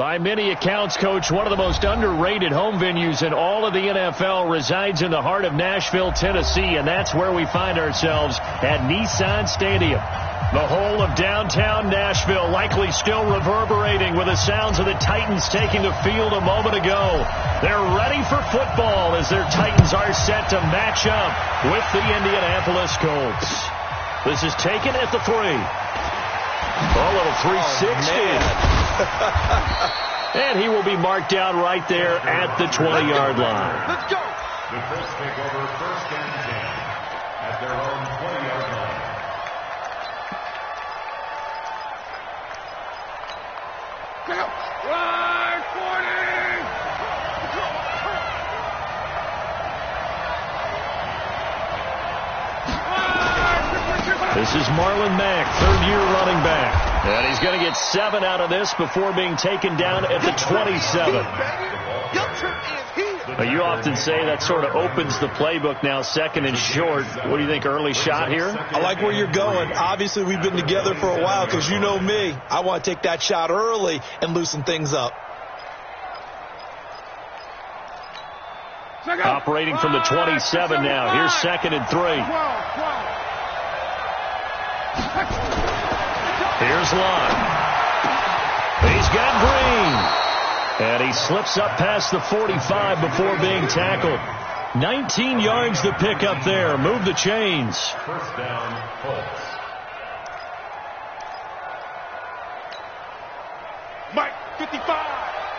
By many accounts, Coach, one of the most underrated home venues in all of the NFL resides in the heart of Nashville, Tennessee, and that's where we find ourselves at Nissan Stadium. The whole of downtown Nashville likely still reverberating with the sounds of the Titans taking the field a moment ago. They're ready for football as their Titans are set to match up with the Indianapolis Colts. This is taken at the 3. A little 360. And he will be marked down right there at the 20-yard line. Let's go. The Colts take over 1st and 10 at their own 20-yard line. Line 40. This is Marlon Mack, 3rd-year running back. And he's going to get 7 out of this before being taken down at the 27. Now, you often say that sort of opens the playbook now, 2nd and short. What do you think, early shot here? I like where you're going. Obviously, we've been together for a while because you know me. I want to take that shot early and loosen things up. Operating from the 27 now. Here's 2nd and 3. Here's Lott. He's got Green. And he slips up past the 45 before being tackled. 19 yards to pick up there. Move the chains. 1st down, Colts. Mike, 55.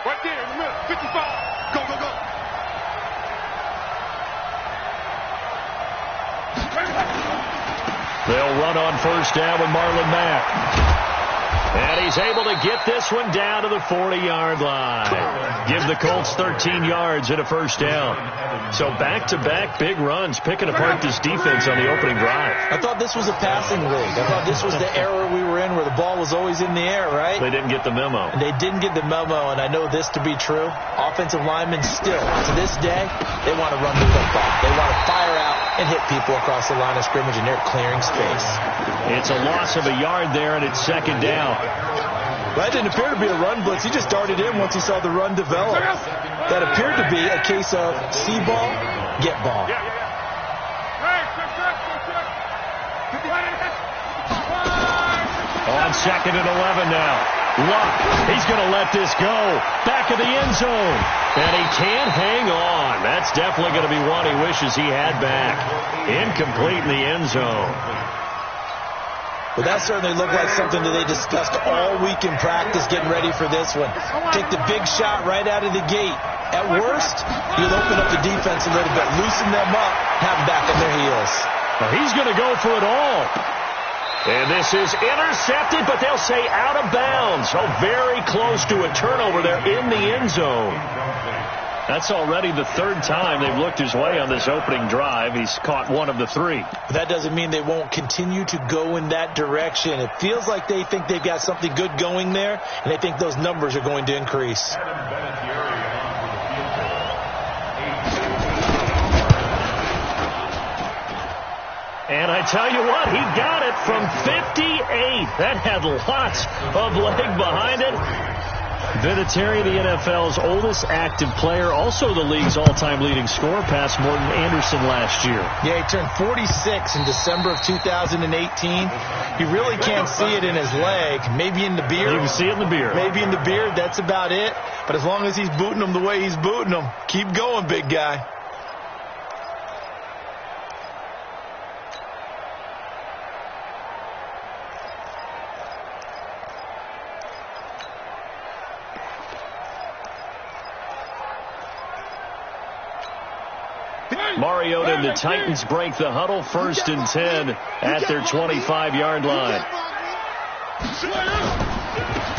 Right there in the middle. 55. Go, go, go. They'll run on 1st down with Marlon Mack. And he's able to get this one down to the 40-yard line. Give the Colts 13 yards and a 1st down. So back-to-back big runs, picking apart this defense on the opening drive. I thought this was a passing league. I thought this was the era we were in where the ball was always in the air, right? They didn't get the memo. And they didn't get the memo, and I know this to be true. Offensive linemen still, to this day, they want to run the football. They want to fire out and hit people across the line of scrimmage, and they're clearing space. It's a loss of a yard there, and it's 2nd down. That didn't appear to be a run blitz. He just darted in once he saw the run develop. That appeared to be a case of see ball, get ball. On 2nd and 11 now. Luck, he's going to let this go. Back of the end zone. And he can't hang on. That's definitely going to be one he wishes he had back. Incomplete in the end zone. But that certainly looked like something that they discussed all week in practice getting ready for this one. Take the big shot right out of the gate. At worst, you'll open up the defense a little bit, loosen them up, have them back on their heels. Now he's going to go for it all. And this is intercepted, but they'll say out of bounds. Oh, very close to a turnover there in the end zone. That's already the 3rd time they've looked his way on this opening drive. He's caught 1 of the 3. But that doesn't mean they won't continue to go in that direction. It feels like they think they've got something good going there, and they think those numbers are going to increase. And I tell you what, he got it from 58. That had lots of leg behind it. Vinatieri, the NFL's oldest active player, also the league's all-time leading scorer, passed Morton Anderson last year. Yeah, he turned 46 in December of 2018. He really can't see it in his leg. Maybe in the beard. You can see it in the beard. Maybe in the beard. That's about it. But as long as he's booting him the way he's booting him, keep going, big guy. Mariota and the Titans break the huddle, 1st and 10 at their 25-yard line.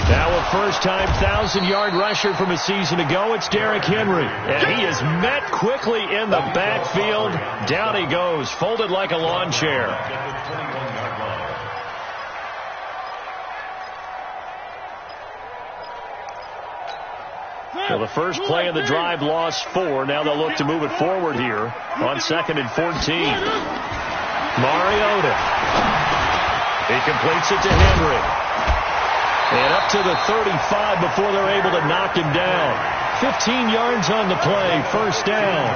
Now a first-time 1,000-yard rusher from a season ago, it's Derrick Henry. And he is met quickly in the backfield. Down he goes, folded like a lawn chair. Well, the first play of the drive lost 4. Now they'll look to move it forward here on 2nd and 14. Mariota. He completes it to Henry. And up to the 35 before they're able to knock him down. 15 yards on the play, first down.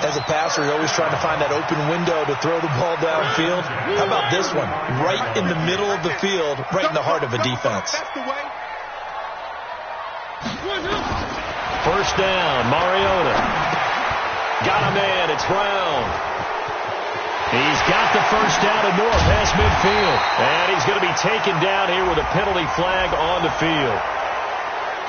As a passer, you're always trying to find that open window to throw the ball downfield. How about this one? Right in the middle of the field, right in the heart of a defense. First down, Mariota. Got a man, it's Brown. He's got the first down and more past midfield. And he's going to be taken down here with a penalty flag on the field.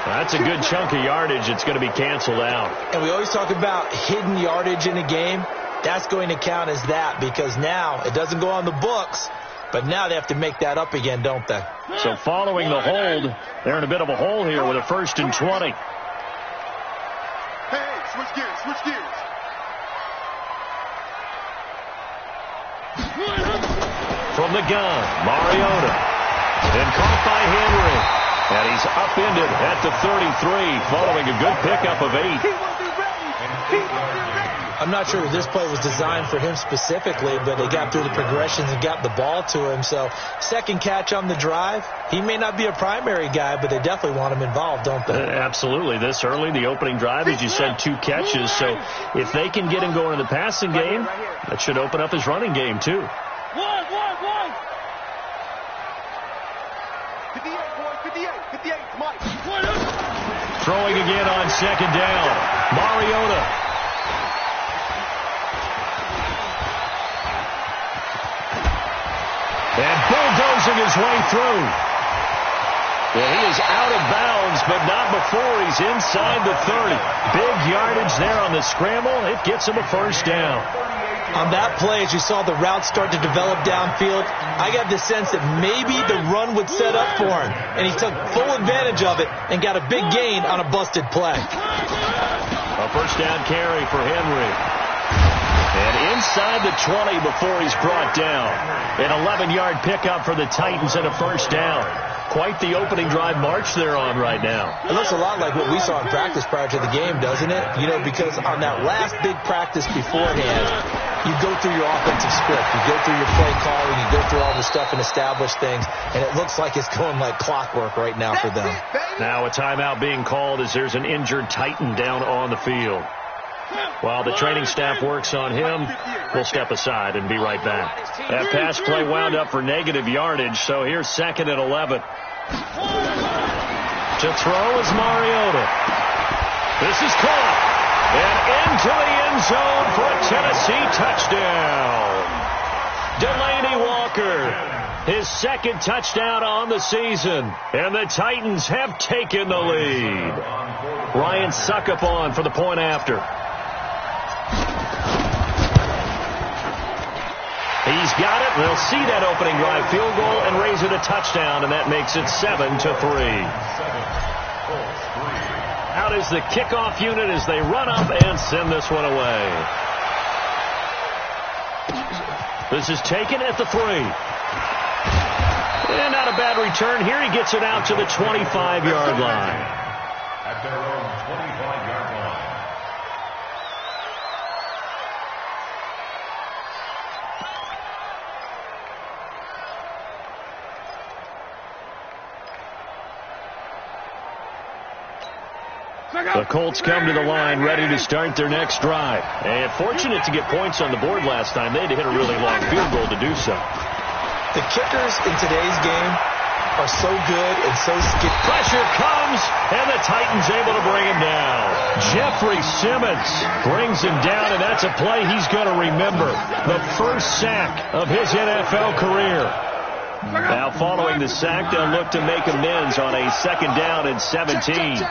That's a good chunk of yardage. It's going to be canceled out. And we always talk about hidden yardage in a game. That's going to count as that because now it doesn't go on the books, but now they have to make that up again, don't they? So following the hold, they're in a bit of a hole here with a 1st and 20. Hey, switch gears, switch gears. From the gun, Mariota. And caught by Henry. And he's upended at the 33 following a good pickup of 8. I'm not sure if this play was designed for him specifically, but they got through the progressions and got the ball to him. So second catch on the drive. He may not be a primary guy, but they definitely want him involved, don't they? Absolutely. This early, the opening drive, as you said, 2 catches. So if they can get him going in the passing game, that should open up his running game too. 58, Mike. Throwing again on second down. Mariota. And bulldozing his way through. And he is out of bounds, but not before he's inside the 30. Big yardage there on the scramble. It gets him a first down. On that play, as you saw the route start to develop downfield, I got the sense that maybe the run would set up for him. And he took full advantage of it and got a big gain on a busted play. A first down carry for Henry. And inside the 20 before he's brought down. An 11-yard pickup for the Titans and a first down. Quite the opening drive march they're on right now. It looks a lot like what we saw in practice prior to the game, doesn't it? You know, because on that last big practice beforehand, you go through your offensive script. You go through your play calling. You go through all the stuff and establish things. And it looks like it's going like clockwork right now for them. Now a timeout being called as there's an injured Titan down on the field. While the training staff works on him, we'll step aside and be right back. That pass play wound up for negative yardage, so here's 2nd and 11. To throw is Mariota. This is caught. And into the end zone for a Tennessee touchdown. Delaney Walker, his 2nd touchdown on the season. And the Titans have taken the lead. Ryan Suckup on for the point after. He's got it. They'll see that opening drive field goal and raise it a touchdown, and that makes it 7-3. Out is the kickoff unit as they run up and send this one away. This is taken at the 3. And not a bad return here. He gets it out to the 25-yard line. At their own 25-yard line. The Colts come to the line ready to start their next drive. And fortunate to get points on the board last time. They had to hit a really long field goal to do so. The kickers in today's game are so good and so skilled. Pressure comes, and the Titans able to bring him down. Jeffrey Simmons brings him down, and that's a play he's going to remember. The first sack of his NFL career. Now following the sack, they'll look to make amends on a 2nd down and 17.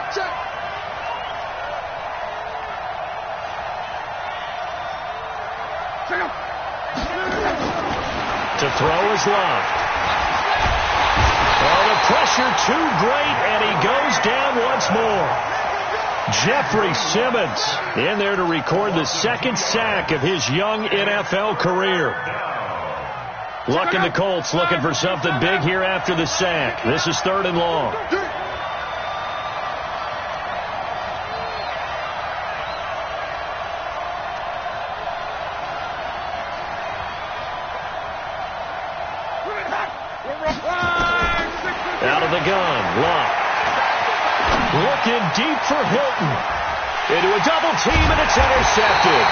To throw is Love. Oh, the pressure too great, and he goes down once more. Jeffrey Simmons in there to record the 2nd sack of his young NFL career. Looking the Colts looking for something big here after the sack. This is 3rd and long. the gun. Love. Looking deep for Hilton. Into a double team, and it's intercepted.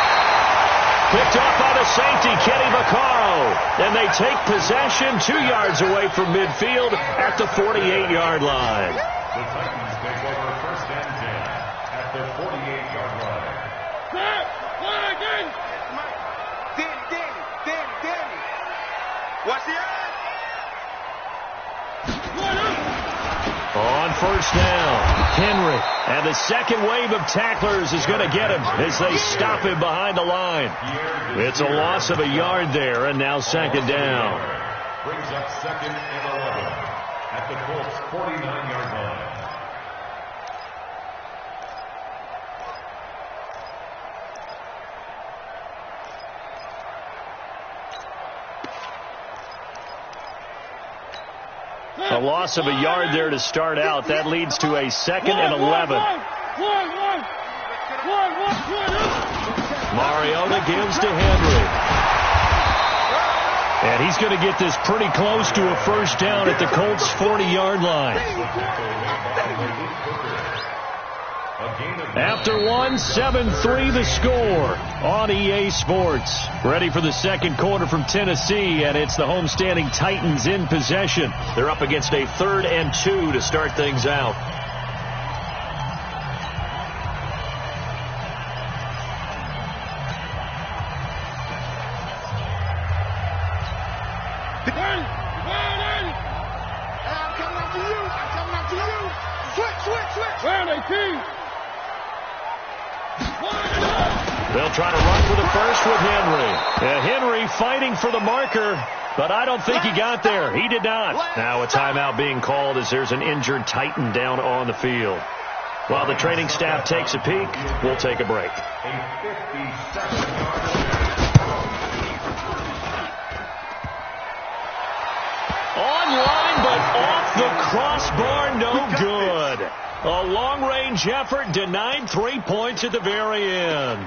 Picked up by the safety, Kenny Vaccaro. And they take possession 2 yards away from midfield at the 48-yard line. The Titans take over first and 10 at the 48-yard line. Danny. Watch the eye. On first down, Henry. And the second wave of tacklers is going to get him as they stop him behind the line. It's a loss of a yard there, and now second down. Brings up second and 11 at the Colts' 49-yard line. A loss of a yard there to start out. That leads to a second and 11. Mariota gives to Henry. And he's going to get this pretty close to a first down at the Colts' 40-yard line. After one, 7-3 the score on EA Sports. Ready for the second quarter from Tennessee, and it's the homestanding Titans in possession. They're up against a 3rd and 2 to start things out. They'll try to run for the first with Henry. Henry fighting for the marker, but I don't think he got there. He did not. Now a timeout being called as there's an injured Titan down on the field. While the training staff takes a peek, we'll take a break. Online, but off the crossbar, no good. A long-range effort denied 3 points at the very end.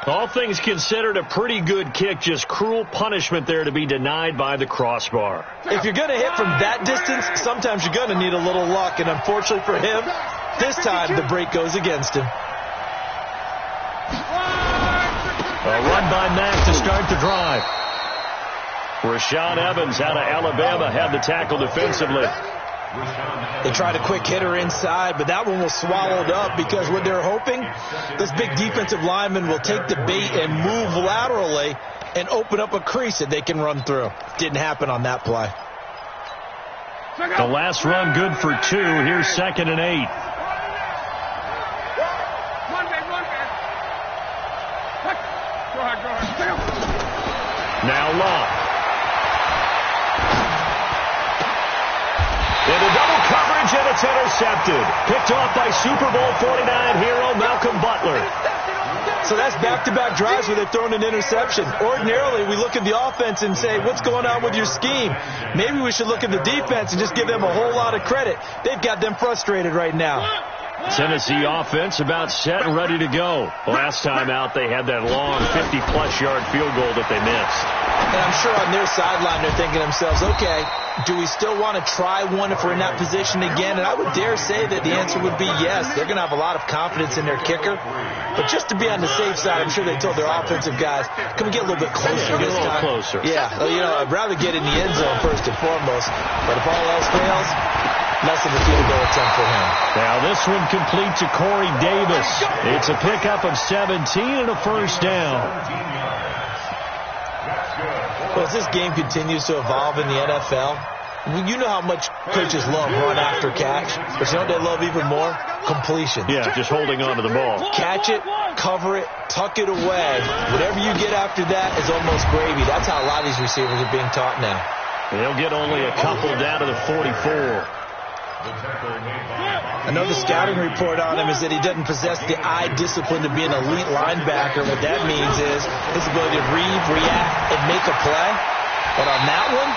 All things considered, a pretty good kick, just cruel punishment there to be denied by the crossbar. If you're going to hit from that distance, sometimes you're going to need a little luck, and unfortunately for him, this time the break goes against him. A run by Mack to start the drive. Rashaan Evans out of Alabama had the tackle defensively. They tried a quick hitter inside, but that one was swallowed up because what they're hoping, this big defensive lineman will take the bait and move laterally and open up a crease that they can run through. Didn't happen on that play. The last run good for 2. Here's 2nd and 8. Now Love. Into double coverage, and it's intercepted. Picked off by Super Bowl 49 hero Malcolm Butler. So that's back-to-back drives where they've thrown an interception. Ordinarily, we look at the offense and say, what's going on with your scheme? Maybe we should look at the defense and just give them a whole lot of credit. They've got them frustrated right now. Tennessee offense about set and ready to go. Last time out, they had that long 50-plus yard field goal that they missed. And I'm sure on their sideline they're thinking to themselves, okay, do we still want to try one if we're in that position again? And I would dare say that the answer would be yes. They're going to have a lot of confidence in their kicker. But just to be on the safe side, I'm sure they told their offensive guys, can we get a little bit closer this time? Closer. Yeah, well, I'd rather get in the end zone first and foremost. But if all else fails, less of a field goal attempt for him. Now this one complete to Corey Davis. It's a pickup of 17 and a first down. Well, as this game continues to evolve in the NFL, you know how much coaches love run after catch. But you know what they love even more? Completion. Yeah, just holding on to the ball. Catch it, cover it, tuck it away. Whatever you get after that is almost gravy. That's how a lot of these receivers are being taught now. They'll get only a couple down to the 44. I know the scouting report on him is that he doesn't possess the eye discipline to be an elite linebacker. What that means is his ability to read, react, and make a play. But on that one,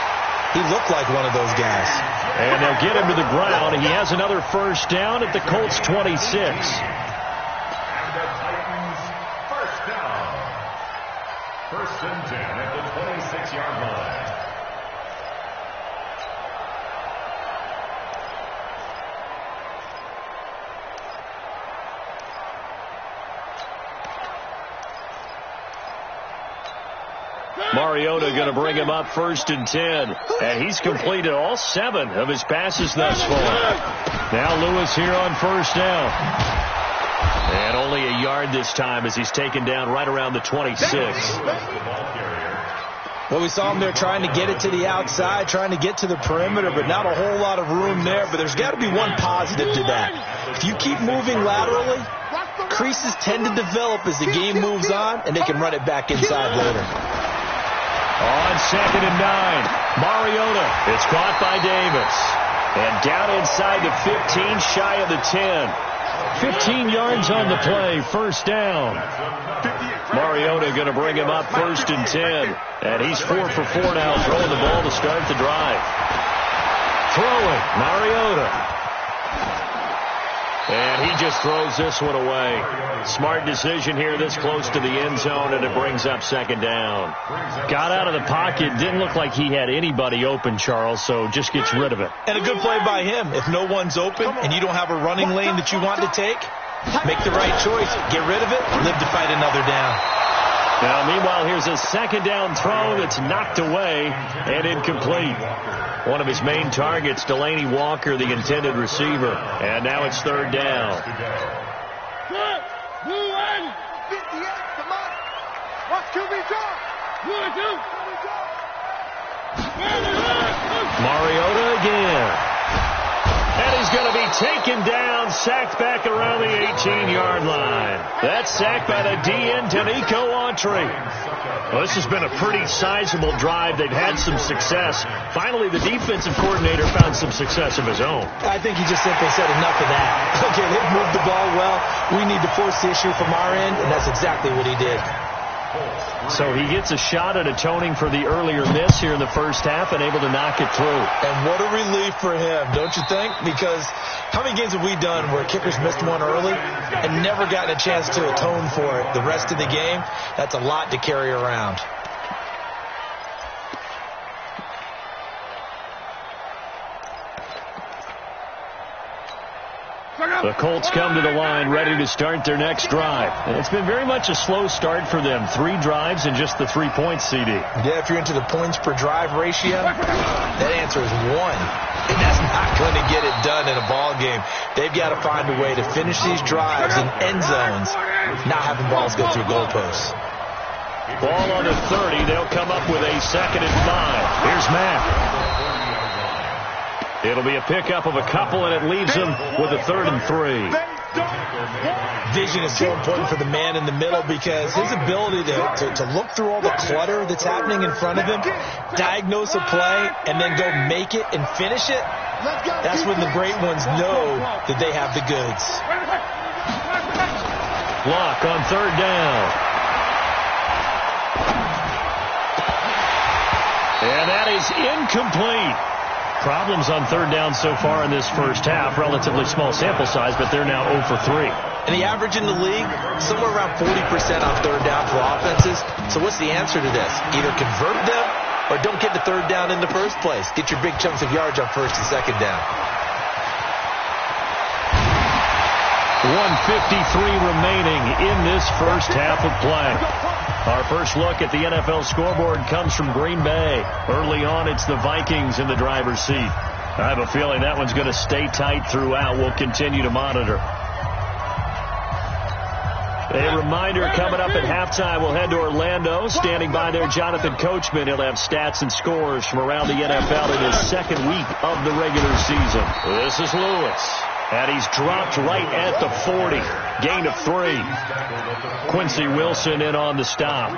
he looked like one of those guys. And they'll get him to the ground. He has another first down at the Colts 26. And the Titans first down. 1st and 10 at the 26-yard line. Mariota going to bring him up 1st and 10. And he's completed all 7 of his passes thus far. Now Lewis here on 1st down. And only a yard this time as he's taken down right around the 26. Well, we saw him there trying to get it to the outside, trying to get to the perimeter, but not a whole lot of room there. But there's got to be one positive to that. If you keep moving laterally, creases tend to develop as the game moves on, and they can run it back inside later. On 2nd and 9, Mariota. It's caught by Davis. And down inside the 15, shy of the 10. 15 yards on the play, 1st down. Mariota going to bring him up 1st and 10. And he's 4 for 4 now, throwing the ball to start the drive. Throwing, Mariota. And he just throws this one away. Smart decision here this close to the end zone, and it brings up 2nd down. Got out of the pocket. Didn't look like he had anybody open, Charles, so just gets rid of it. And a good play by him. If no one's open and you don't have a running lane that you want to take, make the right choice. Get rid of it. Live to fight another down. Now, meanwhile, here's a 2nd down throw that's knocked away and incomplete. One of his main targets, Delaney Walker, the intended receiver. And now it's 3rd down. Mariota again. And he's going to be taken down, sacked back around the 18-yard line. That's sacked by the DN, Danico Autry. Well, this has been a pretty sizable drive. They've had some success. Finally, the defensive coordinator found some success of his own. I think he just simply said enough of that. Okay, they've moved the ball well. We need to force the issue from our end, and that's exactly what he did. So he gets a shot at atoning for the earlier miss here in the 1st half and able to knock it through. And what a relief for him, don't you think? Because how many games have we done where kickers missed one early and never gotten a chance to atone for it the rest of the game? That's a lot to carry around. The Colts come to the line ready to start their next drive. And it's been very much a slow start for them. 3 drives and just the 3 points, CD. Yeah, if you're into the points per drive ratio, that answer is 1. And that's not going to get it done in a ball game. They've got to find a way to finish these drives in end zones, not having balls go through goalposts. Ball on the 30. They'll come up with a 2nd and 5. Here's Matt. It'll be a pickup of a couple, and it leaves him with a 3rd and 3. Vision is so important for the man in the middle because his ability to look through all the clutter that's happening in front of him, diagnose a play, and then go make it and finish it, that's when the great ones know that they have the goods. Block on 3rd down. And that is incomplete. Problems on 3rd down so far in this 1st half. Relatively small sample size, but they're now 0 for 3. And the average in the league, somewhere around 40% on 3rd down for offenses. So what's the answer to this? Either convert them or don't get the 3rd down in the first place. Get your big chunks of yards on 1st and 2nd down. 1:53 remaining in this 1st half of play. Our first look at the NFL scoreboard comes from Green Bay. Early on, it's the Vikings in the driver's seat. I have a feeling that one's going to stay tight throughout. We'll continue to monitor. A reminder, coming up at halftime, we'll head to Orlando. Standing by there, Jonathan Coachman. He'll have stats and scores from around the NFL in his 2nd week of the regular season. This is Lewis. And he's dropped right at the 40. Gain of 3. Quincy Wilson in on the stop.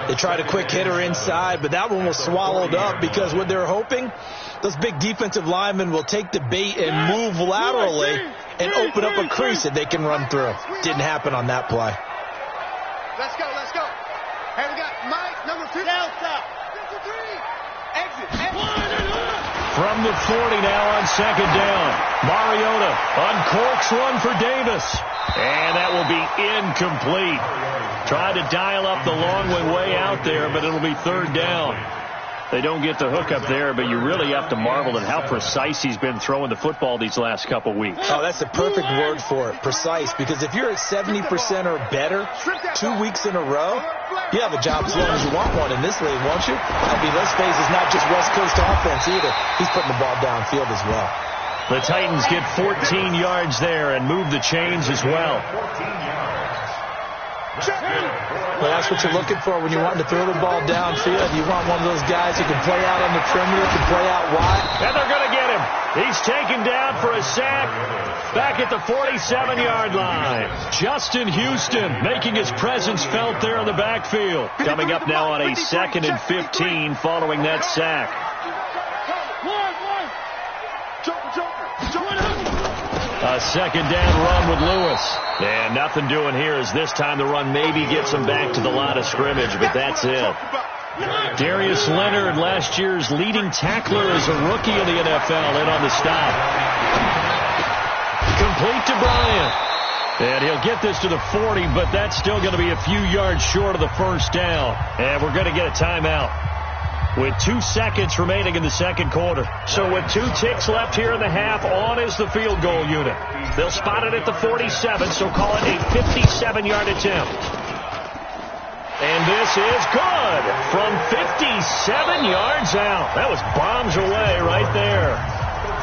They tried a quick hitter inside, but that one was swallowed up because what they're hoping, those big defensive linemen will take the bait and move laterally and open up a crease that they can run through. Didn't happen on that play. Let's go, let's go. Hey, we got Mike, number 2. Down, stop. Exit. From the 40 now on 2nd down. Mariota uncorks one for Davis. And that will be incomplete. Tried to dial up the long one way out there, but it'll be 3rd down. They don't get the hook up there, but you really have to marvel at how precise he's been throwing the football these last couple weeks. Oh, that's the perfect word for it, precise, because if you're at 70% or better 2 weeks in a row, you have a job as long as you want one in this league, won't you? I mean, let's face it, it's not just West Coast offense either. He's putting the ball downfield as well. The Titans get 14 yards there and move the chains as well. Well, that's what you're looking for when you're wanting to throw the ball downfield. You want one of those guys who can play out on the perimeter, can play out wide. And they're going to get him. He's taken down for a sack back at the 47-yard line. Justin Houston making his presence felt there in the backfield. Coming up now on a 2nd and 15 following that sack. A 2nd down run with Lewis. And nothing doing here as this time the run maybe gets him back to the line of scrimmage, but that's it. Darius Leonard, last year's leading tackler as a rookie in the NFL, in on the stop. Complete to Bryant. And he'll get this to the 40, but that's still going to be a few yards short of the first down. And we're going to get a timeout with 2 seconds remaining in the second quarter. So with 2 ticks left here in the half, on is the field goal unit. They'll spot it at the 47, so call it a 57-yard attempt. And this is good from 57 yards out. That was bombs away right there.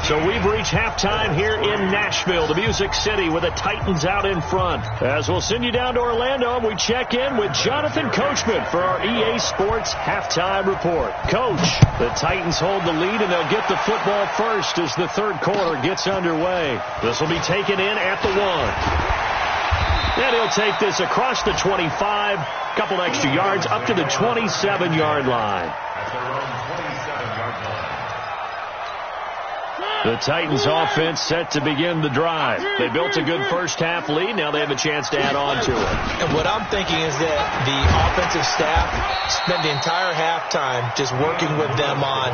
So we've reached halftime here in Nashville, the Music City, with the Titans out in front. As we'll send you down to Orlando, we check in with Jonathan Coachman for our EA Sports Halftime Report. Coach, the Titans hold the lead, and they'll get the football first as the third quarter gets underway. This will be taken in at the 1. And he'll take this across the 25, couple extra yards, up to the 27-yard line. The Titans offense set to begin the drive. They built a good first half lead. Now they have a chance to add on to it. And what I'm thinking is that the offensive staff spent the entire halftime just working with them on,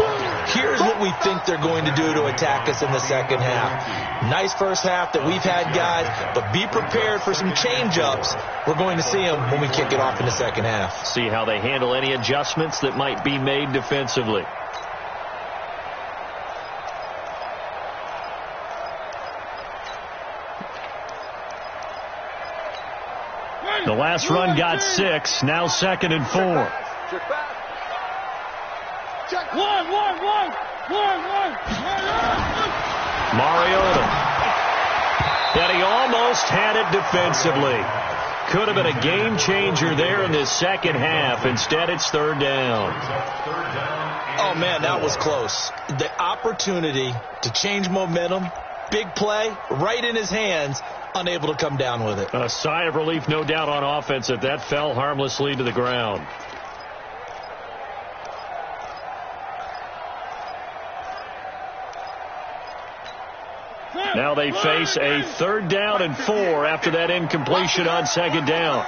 here's what we think they're going to do to attack us in the second half. Nice first half that we've had, guys, but be prepared for some change-ups. We're going to see them when we kick it off in the second half. See how they handle any adjustments that might be made defensively. The last run got 6. Now 2nd and 4. Mariota. And he almost had it defensively. Could have been a game changer there in this second half. Instead, it's 3rd down. Oh, man, that was close. The opportunity to change momentum, big play, right in his hands, unable to come down with it. A sigh of relief, no doubt, on offense if that fell harmlessly to the ground. Now they face a 3rd down and 4 after that incompletion on 2nd down.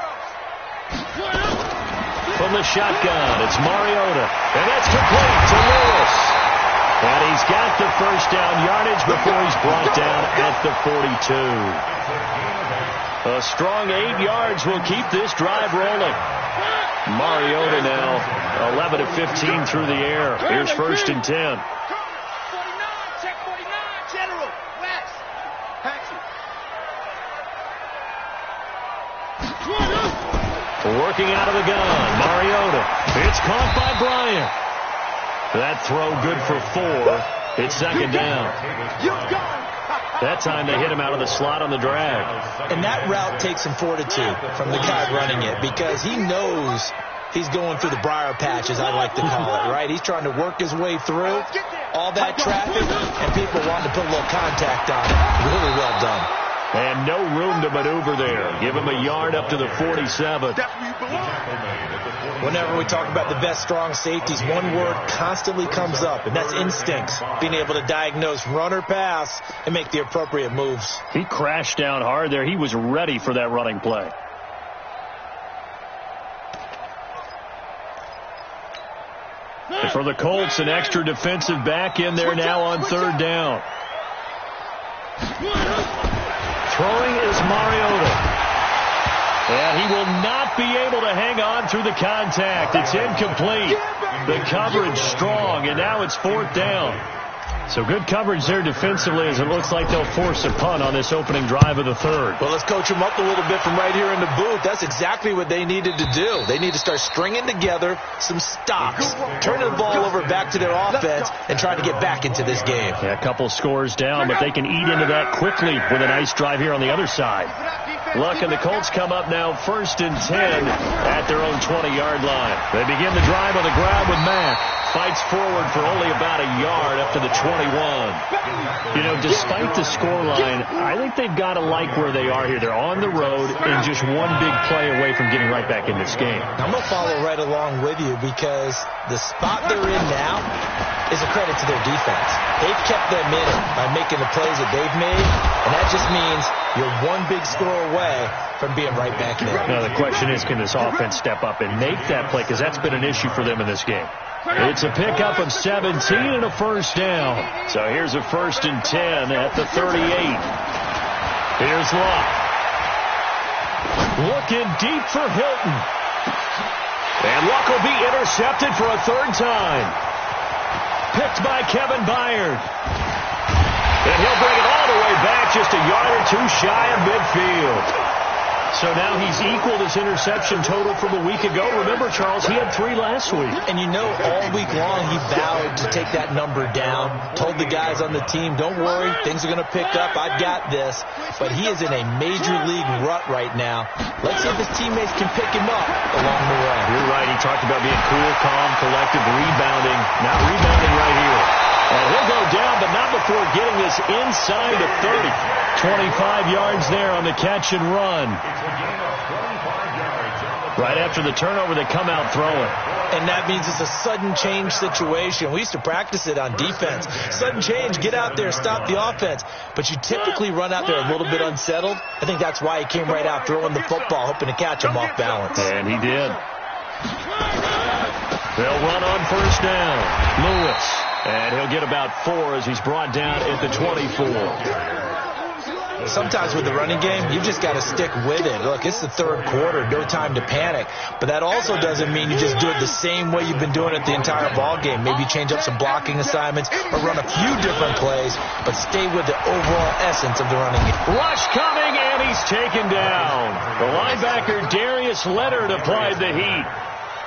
From the shotgun, it's Mariota. And that's complete to Lewis. And he's got the first down yardage before he's brought down at the 42. A strong 8 yards will keep this drive rolling. Mariota now 11 of 15 through the air. Here's 1st and 10. Working out of the gun, Mariota. It's caught by Bryant. That throw good for 4. It's 2nd down. That time they hit him out of the slot on the drag. And that route takes some fortitude from the guy running it, because he knows he's going through the briar patch, as I like to call it, right? He's trying to work his way through all that traffic, and people wanting to put a little contact on it. Really well done. And no room to maneuver there. Give him a yard up to the 47. Whenever we talk about the best strong safeties, one word constantly comes up, and that's instincts. Being able to diagnose run or pass and make the appropriate moves. He crashed down hard there. He was ready for that running play. And for the Colts, an extra defensive back in there now on 3rd down. Throwing is Mariota. And he will not not be able to hang on through the contact. It's incomplete. The coverage strong, and now it's 4th down. So good coverage there defensively as it looks like they'll force a punt on this opening drive of the 3rd. Well, let's coach them up a little bit from right here in the booth. That's exactly what they needed to do. They need to start stringing together some stops, turning the ball over back to their offense, and trying to get back into this game. Yeah, a couple scores down, but they can eat into that quickly with a nice drive here on the other side. Look, and the Colts come up now 1st and 10 at their own 20-yard line. They begin the drive on the ground with Mack. Fights forward for only about a yard up to the 21. You know, despite the scoreline, I think they've got to like where they are here. They're on the road and just one big play away from getting right back in this game. I'm going to follow right along with you because the spot they're in now is a credit to their defense. They've kept them in it by making the plays that they've made, and that just means you're one big score away from being right back in it. Now, the question is, can this offense step up and make that play? Because that's been an issue for them in this game. It's a pickup of 17 and a 1st down. So here's a 1st and 10 at the 38. Here's Luck. Looking deep for Hilton. And Luck will be intercepted for a 3rd time. Picked by Kevin Byard. And he'll bring it all the way back just a yard or 2 shy of midfield. So now he's equaled his interception total from a week ago. Remember, Charles, he had 3 last week. And you know, all week long he vowed to take that number down, told the guys on the team, don't worry, things are going to pick up, I've got this. But he is in a major league rut right now. Let's see if his teammates can pick him up along the way. You're right, he talked about being cool, calm, collective, rebounding. Not rebounding right here. And he'll go down, but not before getting this inside the 30. 25 yards there on the catch and run. Right after the turnover, they come out throwing. And that means it's a sudden change situation. We used to practice it on defense. Sudden change, get out there, stop the offense. But you typically run out there a little bit unsettled. I think that's why he came right out throwing the football, hoping to catch him off balance. And he did. They'll run on 1st down. Lewis. And he'll get about 4 as he's brought down at the 24. Sometimes with the running game, you've just got to stick with it. Look, it's the 3rd quarter, no time to panic. But that also doesn't mean you just do it the same way you've been doing it the entire ball game. Maybe change up some blocking assignments or run a few different plays, but stay with the overall essence of the running game. Rush coming, and he's taken down. The linebacker, Darius Leonard, applied the heat.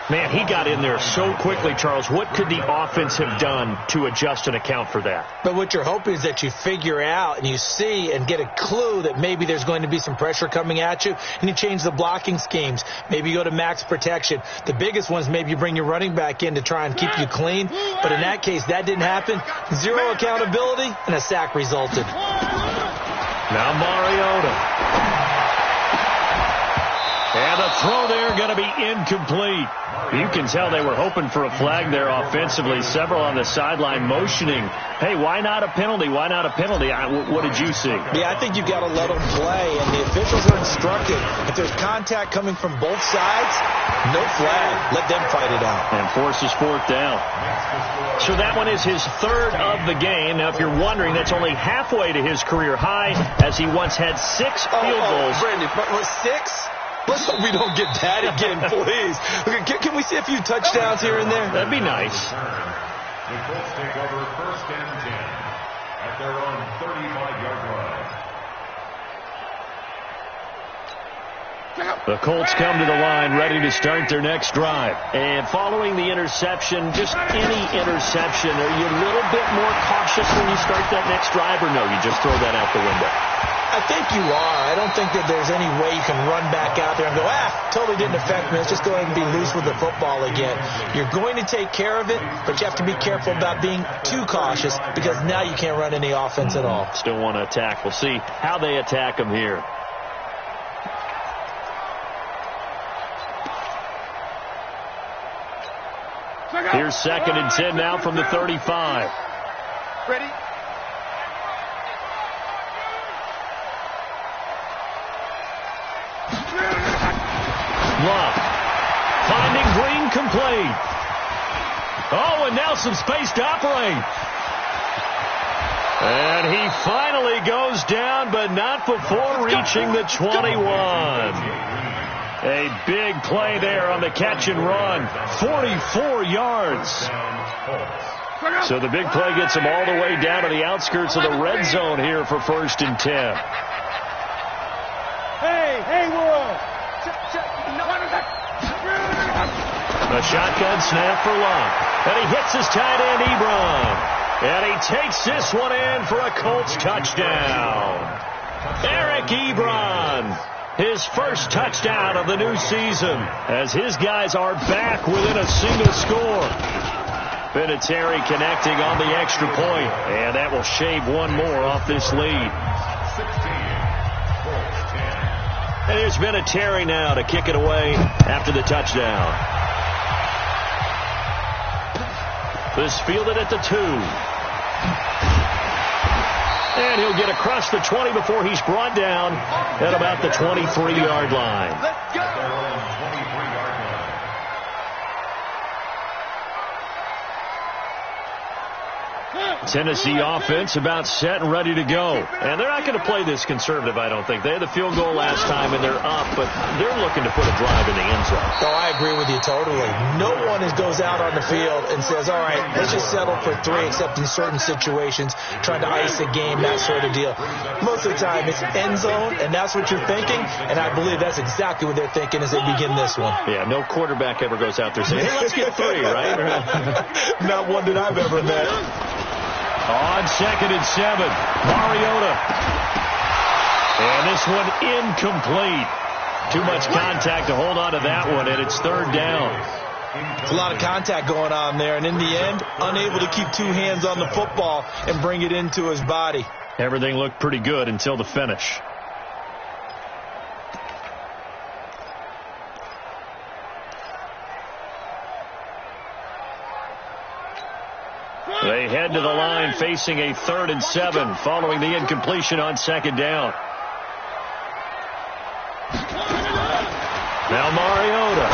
Man, he got in there so quickly, Charles. What could the offense have done to adjust and account for that? But what you're hoping is that you figure out and you see and get a clue that maybe there's going to be some pressure coming at you, and you change the blocking schemes. Maybe you go to max protection. The biggest one is maybe you bring your running back in to try and keep you clean. But in that case, that didn't happen. 0 accountability, and a sack resulted. Now Mariota. And the throw there going to be incomplete. You can tell they were hoping for a flag there offensively. Several on the sideline motioning, hey, why not a penalty? Why not a penalty? What did you see? Yeah, I think you've got to let them play, and the officials are instructed. If there's contact coming from both sides, no flag. Let them fight it out. And forces 4th down. So that one is his 3rd of the game. Now, if you're wondering, that's only halfway to his career high, as he once had 6 field goals. Brandon, but was 6? Let's hope we don't get that again, please. Okay, can we see a few touchdowns here and there? That'd be nice. The Colts take over 1st and 10 at their own 35-yard line. The Colts come to the line ready to start their next drive. And following the interception, just any interception, are you a little bit more cautious when you start that next drive, or no, you just throw that out the window? I think you are. I don't think that there's any way you can run back out there and go, totally didn't affect me. Let's just go ahead and be loose with the football again. You're going to take care of it, but you have to be careful about being too cautious because now you can't run any offense at all. Still want to attack. We'll see how they attack them here. Here's 2nd and 10 now from the 35. Ready? Love. Finding Green complete. Oh, and now some space to operate. And he finally goes down, but not before reaching the 21. A big play there on the catch and run. 44 yards. So the big play gets him all the way down to the outskirts of the red zone here for 1st and 10. Hey, World. A shotgun snap for Luck. And he hits his tight end, Ebron. And he takes this one in for a Colts touchdown. Eric Ebron, his first touchdown of the new season, as his guys are back within a single score. Vinatieri connecting on the extra point, and that will shave one more off this lead. And here's Vinatieri now to kick it away after the touchdown. This fielded at the 2. And he'll get across the 20 before he's brought down at about the 23-yard line. Let's go. Tennessee offense about set and ready to go. And they're not going to play this conservative, I don't think. They had the field goal last time, and they're up, but they're looking to put a drive in the end zone. Oh, I agree with you totally. No one goes out on the field and says, all right, let's just settle for 3, except in certain situations, trying to ice a game, that sort of deal. Most of the time, it's end zone, and that's what you're thinking, and I believe that's exactly what they're thinking as they begin this one. Yeah, no quarterback ever goes out there saying, hey, let's get 3, right? Not one that I've ever met. On 2nd and 7, Mariota. And this one incomplete. Too much contact to hold on to that one, and it's 3rd down. There's a lot of contact going on there, and in the end, unable to keep 2 hands on the football and bring it into his body. Everything looked pretty good until the finish. They head to the line facing a 3rd and 7 following the incompletion on 2nd down. Now Mariota.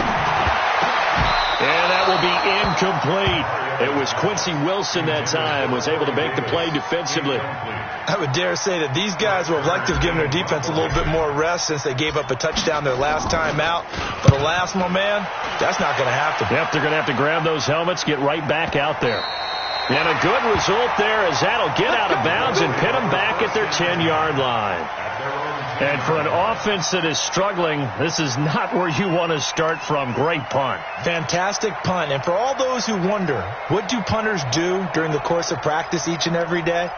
And that will be incomplete. It was Quincy Wilson that time, was able to make the play defensively. I would dare say that these guys would have liked to have given their defense a little bit more rest since they gave up a touchdown their last time out. But the last one, man, that's not going to happen. Yep, they're going to have to grab those helmets, get right back out there. And a good result there as that'll get out of bounds and pin them back at their 10-yard line. And for an offense that is struggling, this is not where you want to start from. Great punt. Fantastic punt. And for all those who wonder, what do punters do during the course of practice each and every day?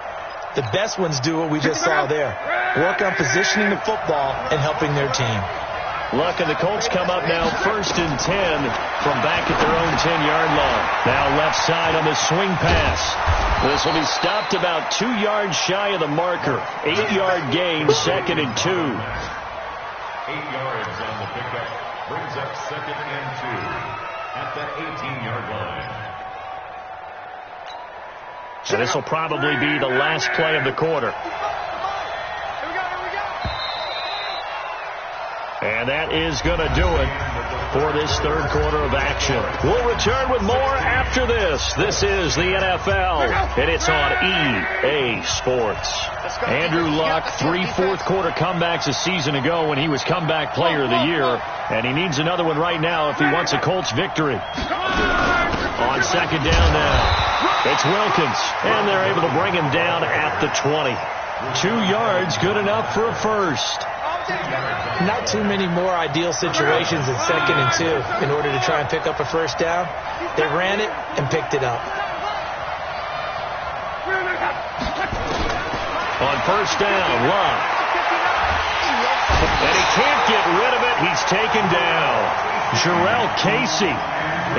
The best ones do what we just saw there. Work on positioning the football and helping their team. Luck and the Colts come up now 1st and 10 from back at their own 10-yard line. Now left side on the swing pass. This will be stopped about 2 yards shy of the marker. 8-yard gain, 2nd and 2. 8 yards on the pickup brings up 2nd and 2 at the 18-yard line. So this will probably be the last play of the quarter. And that is going to do it for this 3rd quarter of action. We'll return with more after this. This is the NFL, and it's on EA Sports. Andrew Luck, 3 fourth-quarter comebacks a season ago when he was comeback player of the year, and he needs another one right now if he wants a Colts victory. On 2nd down now, it's Wilkins, and they're able to bring him down at the 20. 2 yards, good enough for a first. Not too many more ideal situations at 2nd and 2 in order to try and pick up a first down. They ran it and picked it up. On 1st down, Luck. And he can't get rid of it. He's taken down. Jarrell Casey.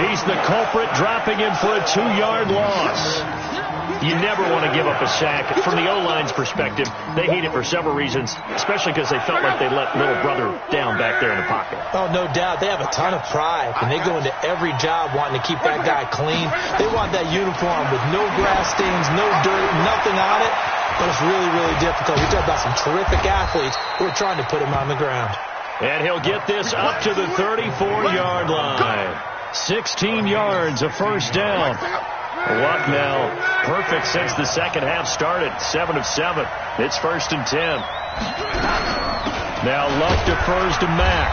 He's the culprit, dropping him for a 2-yard loss. You never want to give up a sack. From the O-line's perspective, they hate it for several reasons, especially because they felt like they let little brother down back there in the pocket. Oh, no doubt. They have a ton of pride, and they go into every job wanting to keep that guy clean. They want that uniform with no grass stains, no dirt, nothing on it, but it's really, really difficult. We talk about some terrific athletes who are trying to put him on the ground. And he'll get this up to the 34-yard line. 16 yards, a first down. Luck now perfect since the second half started. 7 of 7. It's 1st and 10. Now Luck defers to Mack.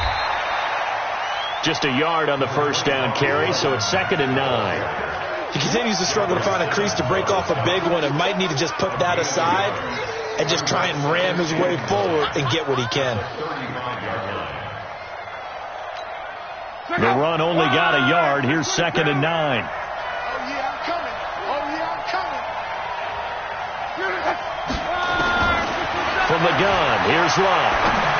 Just a yard on the first down carry, so it's 2nd and 9. He continues to struggle to find a crease to break off a big one and might need to just put that aside and just try and ram his way forward and get what he can. The run only got a yard. Here's 2nd and 9. Oh, yeah, I'm coming. Oh, yeah, I'm coming. From the gun, here's Love.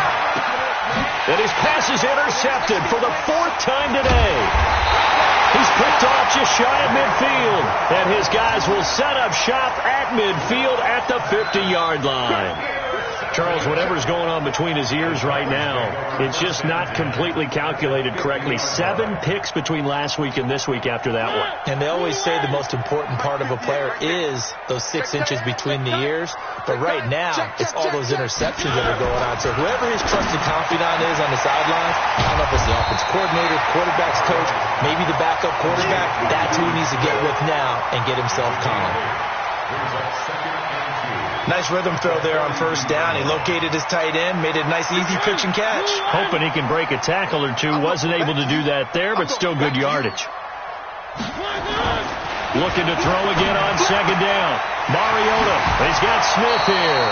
And his pass is intercepted for the 4th time today. He's picked off just shy of midfield. And his guys will set up shop at midfield at the 50-yard line. Charles, whatever's going on between his ears right now, it's just not completely calculated correctly. 7 picks between last week and this week after that one. And they always say the most important part of a player is those 6 inches between the ears. But right now, it's all those interceptions that are going on. So whoever his trusted confidant is on the sidelines, I don't know if it's the offense coordinator, quarterback's coach, maybe the backup quarterback, that's who he needs to get with now and get himself calm. Nice rhythm throw there on first down. He located his tight end, made it a nice, easy pitch and catch. Hoping he can break a tackle or two. Wasn't able to do that there, but still good yardage. Looking to throw again on 2nd down. Mariota. He's got Smith here.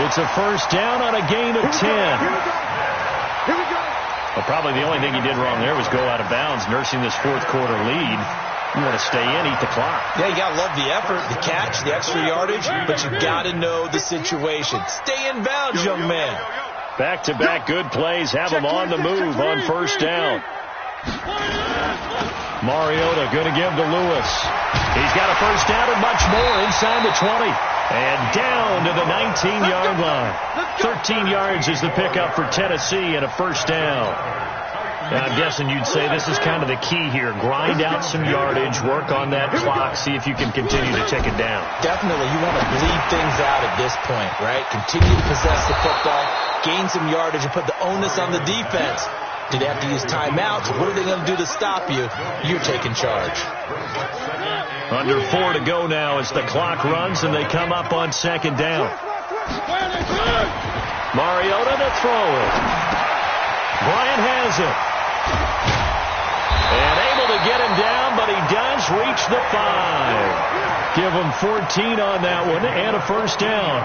It's a first down on a gain of 10. Here we go. Well, probably the only thing he did wrong there was go out of bounds, nursing this 4th quarter lead. You want to stay in, eat the clock. Yeah, you got to love the effort, the catch, the extra yardage, but you got to know the situation. Stay in bounds, young man. Back-to-back good plays have him on the move on first down. Mariota going to give to Lewis. He's got a first down and much more inside the 20. And down to the 19-yard line. 13 yards is the pickup for Tennessee and a first down. And I'm guessing you'd say this is kind of the key here. Grind out some yardage, work on that clock, see if you can continue to tick it down. Definitely. You want to bleed things out at this point, right? Continue to possess the football, gain some yardage, and put the onus on the defense. Do they have to use timeouts? What are they going to do to stop you? You're taking charge. Under 4 to go now as the clock runs and they come up on 2nd down. Mariota to throw it. Bryant has it. And able to get him down, but he does reach the 5. Give him 14 on that one and a first down.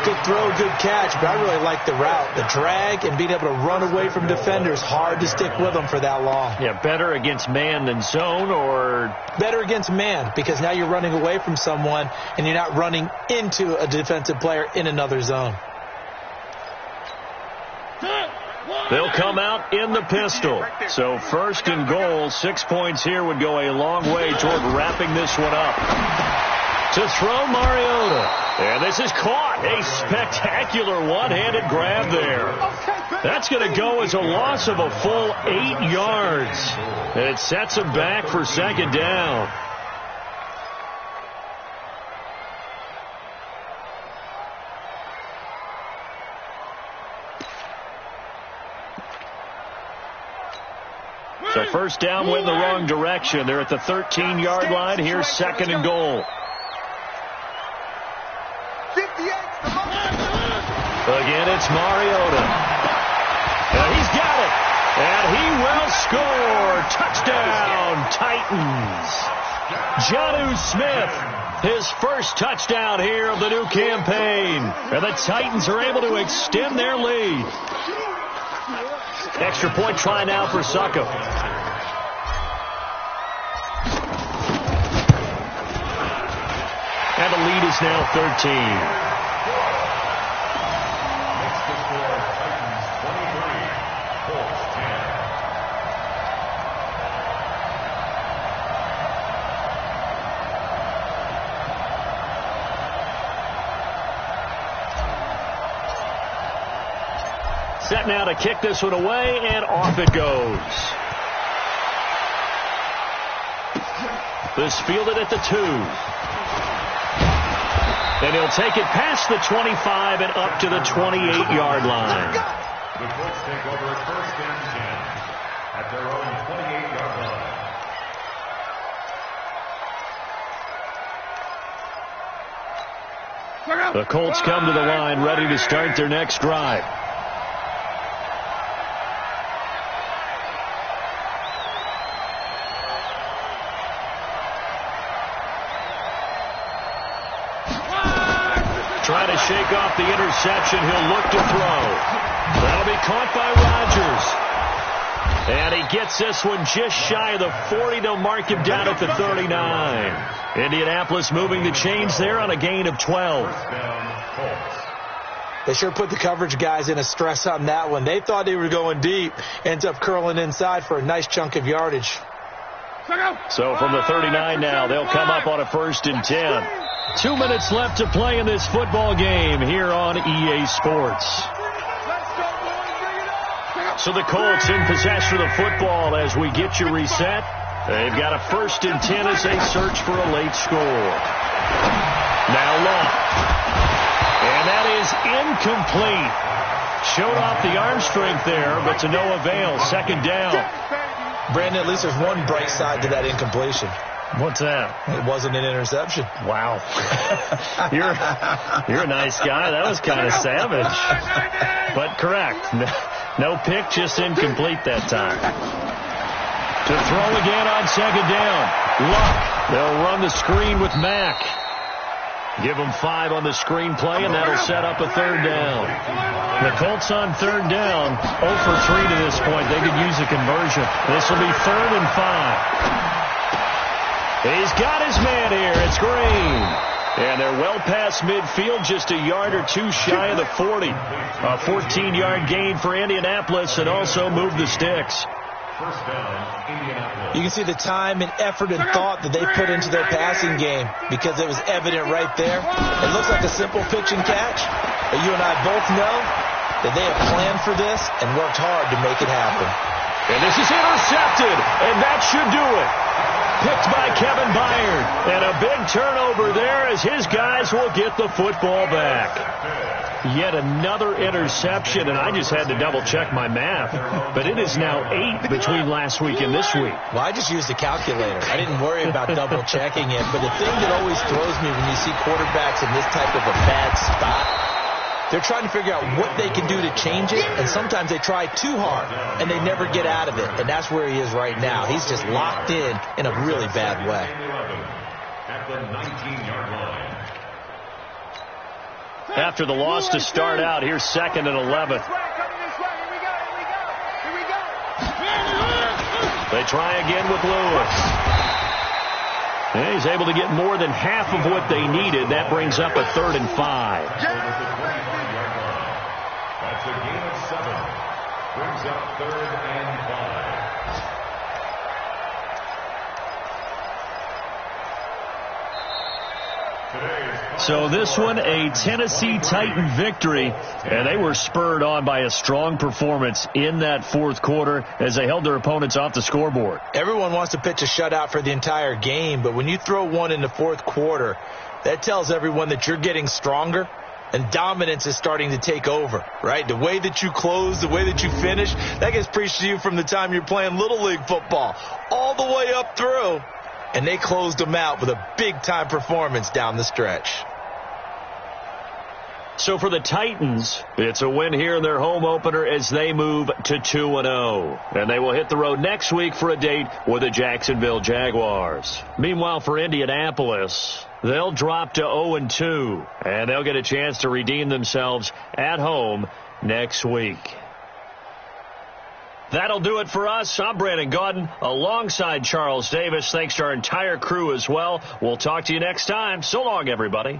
Good throw, good catch, but I really like the route. The drag and being able to run away from defenders, hard to stick with them for that long. Yeah, better against man than zone, or? Better against man, because now you're running away from someone and you're not running into a defensive player in another zone. They'll come out in the pistol. So 1st and goal, 6 points here would go a long way toward wrapping this one up. To throw Mariota. And this is caught. A spectacular one-handed grab there. That's going to go as a loss of a full 8 yards. It sets him back for 2nd down. So first down went the wrong direction. They're at the 13-yard line. Here's 2nd and goal. Again, it's Mariota. And he's got it. And he will score. Touchdown, Titans. Jonnu Smith, his first touchdown here of the new campaign. And the Titans are able to extend their lead. Extra point try now for Succo. And the lead is now 13. Set now to kick this one away, and off it goes. This fielded at the 2. And he'll take it past the 25 and up to the 28-yard line. The Colts take over at 1st and 10 at their own 28-yard line. The Colts come to the line ready to start their next drive. shake off the interception. He'll look to throw. That'll be caught by Rodgers. And he gets this one just shy of the 40. They'll mark him down at the 39. Indianapolis moving the chains there on a gain of 12. They sure put the coverage guys in a stress on that one. They thought they were going deep. Ends up curling inside for a nice chunk of yardage. So from the 39 now, they'll come up on a 1st and 10. 2 minutes left to play in this football game here on EA Sports. So the Colts in possession of the football as we get you reset. They've got a 1st and 10 as they search for a late score. Now Long. And that is incomplete. Showed off the arm strength there, but to no avail. 2nd down. Brandon, at least there's one bright side to that incompletion. What's that? It wasn't an interception. Wow. You're a nice guy. That was kind of savage. But correct. No pick, just incomplete that time. To throw again on 2nd down. Luck. They'll run the screen with Mack. Give them 5 on the screen play, and that'll set up a 3rd down. The Colts on 3rd down, 0 for 3 to this point. They could use a conversion. This will be 3rd and 5. He's got his man here. It's Green. And they're well past midfield, just a yard or 2 shy of the 40. A 14-yard gain for Indianapolis, and also move the sticks. You can see the time and effort and thought that they put into their passing game because it was evident right there. It looks like a simple pitch and catch, but you and I both know that they have planned for this and worked hard to make it happen. And this is intercepted, and that should do it. Picked by Kevin Byard. And a big turnover there as his guys will get the football back. Yet another interception, and I just had to double-check my math. But it is now 8 between last week and this week. Well, I just used a calculator. I didn't worry about double-checking it. But the thing that always throws me when you see quarterbacks in this type of a bad spot, they're trying to figure out what they can do to change it, and sometimes they try too hard, and they never get out of it. And that's where he is right now. He's just locked in a really bad way. At the 19-yard line. After the loss to start out, here's 2nd and 11. They try again with Lewis. And he's able to get more than half of what they needed. That brings up a 3rd and 5. That's a gain of 7. Brings up 3rd and 5. So this one, a Tennessee Titan victory, and they were spurred on by a strong performance in that 4th quarter as they held their opponents off the scoreboard. Everyone wants to pitch a shutout for the entire game, but when you throw one in the 4th quarter, that tells everyone that you're getting stronger and dominance is starting to take over, right? The way that you close, the way that you finish, that gets preached to you from the time you're playing Little League football all the way up through. And they closed them out with a big-time performance down the stretch. So for the Titans, it's a win here in their home opener as they move to 2-0. And they will hit the road next week for a date with the Jacksonville Jaguars. Meanwhile, for Indianapolis, they'll drop to 0-2. And they'll get a chance to redeem themselves at home next week. That'll do it for us. I'm Brandon Gaudin alongside Charles Davis. Thanks to our entire crew as well. We'll talk to you next time. So long, everybody.